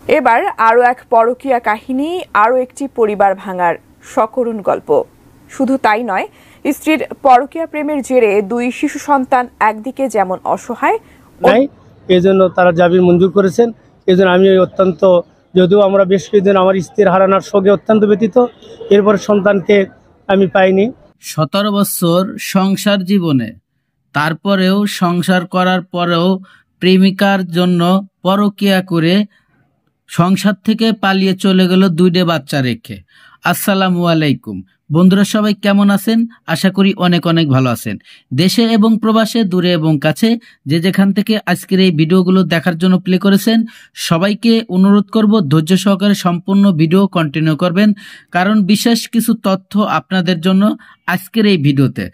এবার আরও এক পরকীয়া কাহিনী, আরও একটি পরিবার ভাঙার সকরুণ গল্প। শুধু তাই নয়, স্ত্রীর পরকীয়া প্রেমের জেরে দুই শিশু সন্তান একদিকে যেমন অসহায়, এই জন্য তারা জামিন মঞ্জুর করেছেন। এই জন্য আমি অত্যন্ত, যদিও আমরা বেশ কিছুদিন আমার স্ত্রীর হারানোর শোকে অত্যন্ত ব্যথিত, এরপর সন্তানকে আমি পাইনি। 17 বছর সংসার জীবনে, তারপরেও সংসার করার পরেও প্রেমিকার জন্য পরকীয়া করে সংসার থেকে পালিয়ে চলে গেল দুইটা বাচ্চা রেখে। আসসালামু আলাইকুম বন্ধুরা, সবাই কেমন আছেন? আশা করি অনেক অনেক ভালো আছেন। দেশে এবং প্রবাসে, দূরে এবং কাছে, যে যেখান থেকে আজকের এই ভিডিওগুলো দেখার জন্য প্লে করেছেন, সবাইকে অনুরোধ করব ধৈর্য সহকারে সম্পূর্ণ ভিডিও কন্টিনিউ করবেন, কারণ বিশেষ কিছু তথ্য আপনাদের জন্য আজকের এই ভিডিওতে।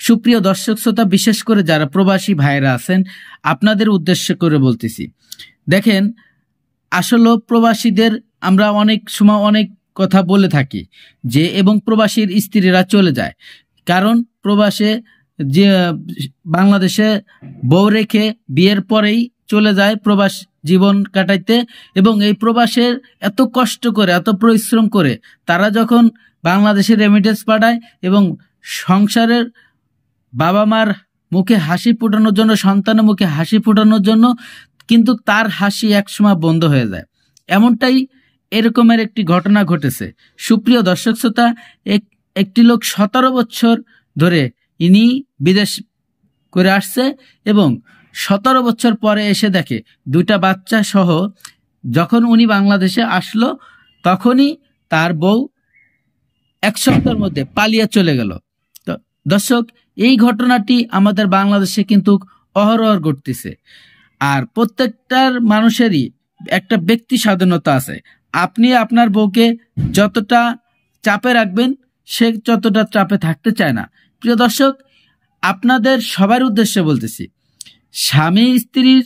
সুপ্রিয় দর্শক শ্রোতা, বিশেষ করে যারা প্রবাসী ভাইরা আছেন, আপনাদের উদ্দেশ্য করে বলতেছি। দেখেন, আসলে প্রবাসীদের আমরা অনেক সময় অনেক কথা বলে থাকি যে, এবং প্রবাসীর স্ত্রীরা চলে যায়, কারণ প্রবাসে যে বাংলাদেশে বউ রেখে বিয়ের পরেই চলে যায় প্রবাস জীবন কাটাইতে, এবং এই প্রবাসের এত কষ্ট করে, এত পরিশ্রম করে তারা যখন বাংলাদেশে রেমিটেন্স পাঠায় এবং সংসারের বাবা মার মুখে হাসি ফোটানোর জন্য, সন্তানের মুখে হাসি ফোটানোর জন্য, কিন্তু তার হাসি একসময় বন্ধ হয়ে যায়। এমনটাই এরকমের একটি ঘটনা ঘটেছে। সুপ্রিয় দর্শক শ্রোতা, একটি লোক 17 বছর ধরে ইনি বিদেশ করে আসছে এবং 17 বছর পরে এসে দেখে দুইটা বাচ্চা সহ, যখন উনি বাংলাদেশে আসলো তখনই তার বউ 1 সপ্তাহের মধ্যে পালিয়ে চলে গেল। তো দর্শক, এই ঘটনাটি আমাদের বাংলাদেশে কিন্তু অহরহ ঘটতেছে। আর প্রত্যেকটার মানুষেরই একটা ব্যক্তি স্বাধীনতা আছে। আপনি আপনার বউকে যতটা চাপে রাখবেন, সে যতটা চাপে থাকতে চায় না। প্রিয় দর্শক, আপনাদের সবার উদ্দেশ্যে বলতেছি, স্বামী স্ত্রীর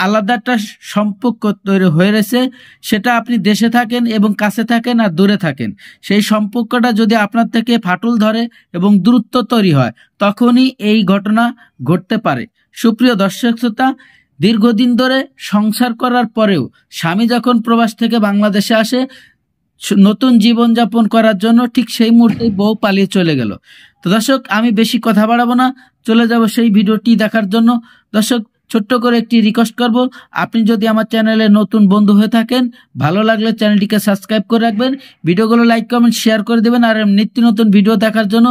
আলাদা একটা সম্পর্ক তৈরি হয়ে রয়েছে, সেটা আপনি দেশে থাকেন এবং কাছে থাকেন আর দূরে থাকেন, সেই সম্পর্কটা যদি আপনার থেকে ফাটল ধরে এবং দূরত্ব তৈরি হয়, তখনই এই ঘটনা ঘটতে পারে। সুপ্রিয় দর্শক শ্রোতা, দীর্ঘদিন ধরে সংসার করার পরেও স্বামী যখন প্রবাস থেকে বাংলাদেশে আসে নতুন জীবনযাপন করার জন্য, ঠিক সেই মুহূর্তেই বউ পালিয়ে চলে গেল। তো দর্শক, আমি বেশি কথা বাড়াবো না, চলে যাব সেই ভিডিওটি দেখার জন্য। দর্শক, ছোট্ট করে একটি রিকোয়েস্ট করব, আপনি যদি আমার চ্যানেলে নতুন বন্ধু হয়ে থাকেন, ভালো লাগলে চ্যানেলটিকে সাবস্ক্রাইব করে রাখবেন, ভিডিওগুলো লাইক কমেন্ট শেয়ার করে দেবেন, আর নিত্য নতুন ভিডিও দেখার জন্য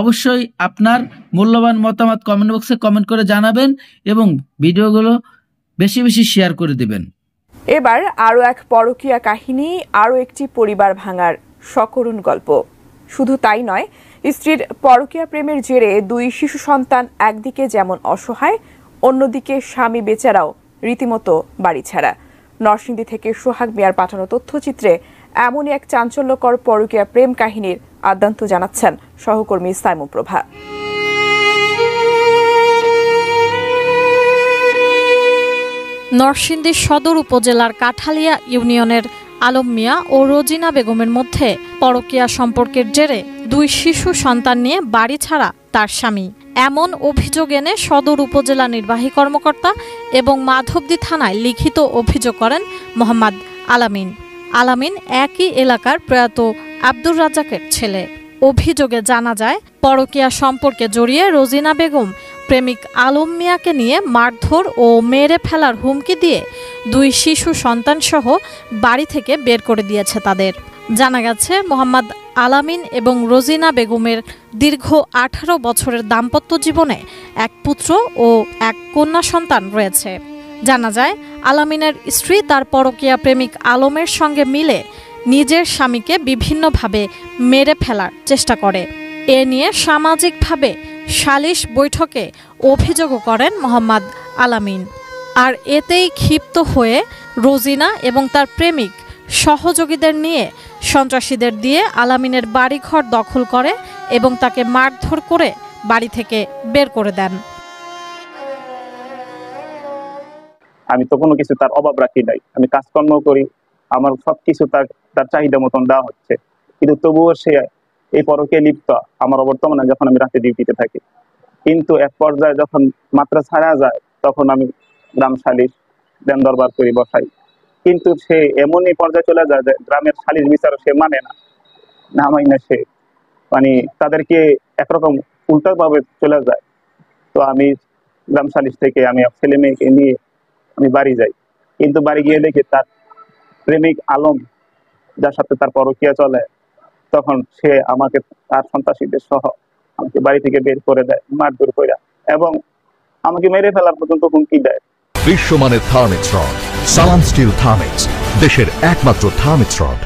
অবশ্যই আপনার মূল্যবান মতামত কমেন্ট বক্সে কমেন্ট করে জানাবেন এবং ভিডিওগুলো বেশি বেশি শেয়ার করে দেবেন। এবার আরও এক পরকীয়া কাহিনী, আরও একটি পরিবার ভাঙার সকরুণ গল্প। শুধু তাই নয়, স্ত্রীর পরকীয়া প্রেমের জেরে দুই শিশু সন্তান একদিকে যেমন অসহায়, অন্যদিকে স্বামী বেচারাও রীতিমতো বাড়ি ছাড়া। নরসিংদী থেকে সোহাগ মিয়ার পাঠানো তথ্যচিত্রে এমনই এক চাঞ্চল্যকর পরকীয়া প্রেম কাহিনীর আদ্যান্ত জানাচ্ছেন সহকর্মী সাইমু প্রভা। নরসিংদী সদর উপজেলার কাঠালিয়া ইউনিয়নের আলম মিয়া ও রোজিনা বেগমের মধ্যে পরকীয়া সম্পর্কের জেরে দুই শিশু সন্তান নিয়ে বাড়ি ছাড়া তার স্বামী, এমন অভিযোগ এনে সদর উপজেলা নির্বাহী কর্মকর্তা এবং মাধবদী থানায় লিখিত অভিযোগ করেন মোহাম্মদ আলামিন। আলামিন একই এলাকার প্রয়াত আব্দুর রাজ্জাকের ছেলে। অভিযোগে জানা যায়, পরকীয়া সম্পর্কে জড়িয়ে রোজিনা বেগম প্রেমিক আলম মিয়াকে নিয়ে মারধর ও মেরে ফেলার হুমকি দিয়ে দুই শিশু সন্তান সহ বাড়ি থেকে বের করে দিয়েছে তাদের। জানা গেছে, মোহাম্মদ আলামিন এবং রোজিনা বেগমের দীর্ঘ 18 বছরের দাম্পত্য জীবনে এক পুত্র ও এক কন্যা সন্তান রয়েছে। জানা যায়, আলামিনের স্ত্রী তার পরকীয়া প্রেমিক আলমের সঙ্গে মিলে নিজের স্বামীকে বিভিন্নভাবে মেরে ফেলার চেষ্টা করে। এ নিয়ে সামাজিকভাবে সালিশ বৈঠকে অভিযোগও করেন মোহাম্মদ আলামিন। আর এতেই ক্ষিপ্ত হয়ে রোজিনা এবং তার প্রেমিক সহযোগীদের নিয়ে সন্ত্রাসীদের দিয়ে আলামিনের বাড়িঘর দখল করে এবং তাকে মারধর করে বাড়ি থেকে বের করে দেন। আমি তো কোনো কিছু তার অভাব রাখি নাই, আমি কাজকর্ম করি, আমার সবকিছু তার চাহিদা মতন দেওয়া হচ্ছে, কিন্তু তবুও সে এই পরকীয়ায় লিপ্ত আমার অবর্তমানে, যখন আমি রাতে ডিউটিতে থাকি। কিন্তু এক পর্যায়ে যখন মাত্রা ছাড়া যায়, তখন আমি গ্রাম সালিশ দেন দরবার করি, বসাই, কিন্তু সে এমনই পর্যায়ে চলে যায় যে গ্রামের সালিশ বিচার সে মানে না মাইনা সে মানে তাদেরকে একরকম উল্টা ভাবে চলে যায়। তো আমি গ্রাম সালিশ থেকে আমি ছেলে মেয়েকে নিয়ে আমি বাড়ি যাই, কিন্তু বাড়ি গিয়ে দেখি তার প্রেমিক আলম যার সাথে তার পরকীয়া চলে, তখন সে আমাকে তার সন্ত্রাসীদের সহ আমাকে বাড়ি থেকে বের করে দেয় মারধর করে, এবং আমাকে মেরে ফেলার পর্যন্ত হুমকি দেয়। বিশ্বমানের থার্মিক্স রড, সালাম স্টিল থার্মিক্স, দেশের একমাত্র থার্মিক্স রড।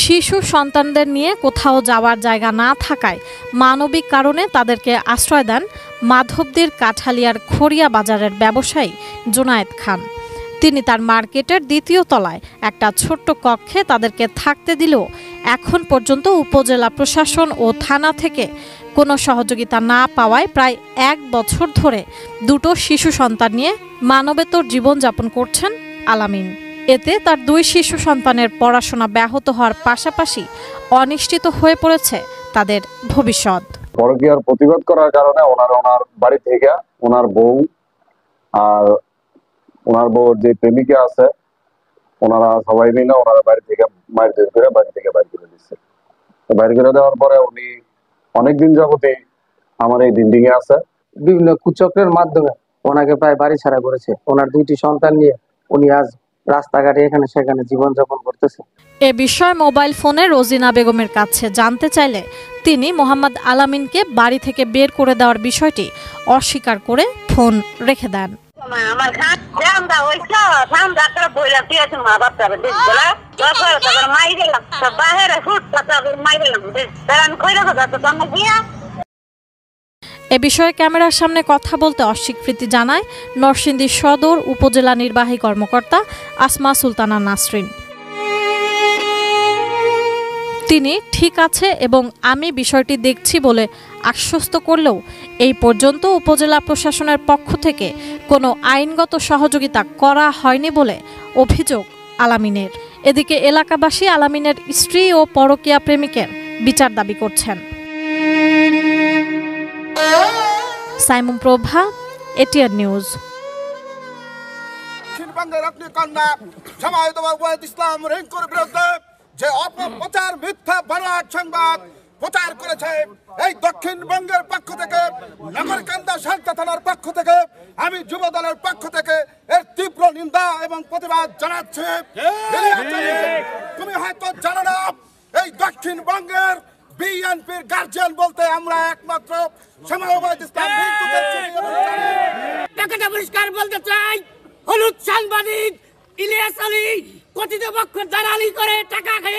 শিশু সন্তানদের নিয়ে কোথাও যাওয়ার জায়গা না থাকায় মানবিক কারণে তাদেরকে আশ্রয় দেন মাধবদীর কাঠালিয়ার খড়িয়া বাজারের ব্যবসায়ী জুনায়েদ খান। তিনি তার মার্কেটের দ্বিতীয় তলায় একটা ছোট্ট কক্ষে তাদেরকে থাকতে দিলেও এখন পর্যন্ত উপজেলা প্রশাসন ও থানা থেকে কোনো সহযোগিতা না পাওয়ায় প্রায় 1 বছর ধরে দুটো শিশু সন্তান নিয়ে মানবেতর জীবনযাপন করছেন আলামিন। এতে তার 2 শিশু সন্তানের পড়াশোনা ব্যাহত হওয়ার পাশাপাশি অনিশ্চিত হয়ে পড়েছে তাদের ভবিষ্যৎ। পরকীয়ার প্রতিবাদ করার কারণে ওনার বাড়ি থেকে ওনার বউ আর ওনার বউর যে প্রেমিকা আছে ওনারা সবাই মিলে ওনার বাড়ি থেকে মারধর করে বাড়ি থেকে বাইর করে দিচ্ছে। বাইর করে দেওয়ার পরে উনি অনেকদিন যাবতই আমার এই বিল্ডিং এ আছে। বিভিন্ন কুচক্রের মাধ্যমে ওনাকে প্রায় বাড়ি ছাড়া করেছে। ওনার 2টি সন্তান নিয়ে উনি আজ রাস্তাঘাটে এখানে সেখানে জীবনযাপন করতেছে। এ বিষয়ে মোবাইল ফোনে রোজিনা বেগমের কাছে জানতে চাইলে তিনি মোহাম্মদ আলামিনকে বাড়ি থেকে বের করে দেওয়ার বিষয়টি অস্বীকার করে ফোন রেখে দেন। আমার ঠান্ডা হয়েছে, ঠান্ডা করে বইলা দিয়েছে মা বাচ্চারা দেখবেলা তারপরে মাই গেলাম বাইরে ফুটপাতে মাই গেলাম আমি কইরা কথা তো গিয়া। এ বিষয়ে ক্যামেরার সামনে কথা বলতে অস্বীকৃতি জানায় নরসিংদী সদর উপজেলা নির্বাহী কর্মকর্তা আসমা সুলতানা নাসরিন। তিনি ঠিক আছে এবং আমি বিষয়টি দেখছি বলে আশ্বস্ত করলেও এই পর্যন্ত উপজেলা প্রশাসনের পক্ষ থেকে কোনো আইনগত সহযোগিতা করা হয়নি বলে অভিযোগ আলামিনের। এদিকে এলাকাবাসী আলামিনের স্ত্রী ও পরকীয়া প্রেমিকের বিচার দাবি করছেন। সাইমন প্রভা, এটিআর নিউজ। যে অপপ্রচার মিথ্যা বানোয়াট সংবাদ প্রচার করেছে এই দক্ষিণবঙ্গের পক্ষ থেকে, নাগরকান্দা শান্তা থানার পক্ষ থেকে, আমি যুব দলের পক্ষ থেকে এর তীব্র নিন্দা এবং প্রতিবাদ জানাচ্ছি। তুমি হয়তো জানো না, এই দক্ষিণবঙ্গের বিএনপির গার্জিয়ান বলতে আমরা একমাত্র সমাজবাদী ইসলাম পরিষ্কার বলতে চাই, হলুদ সাংবাদিক ইলিয়াস আলী কতিপক্ষ দালালি করে টাকা খেয়ে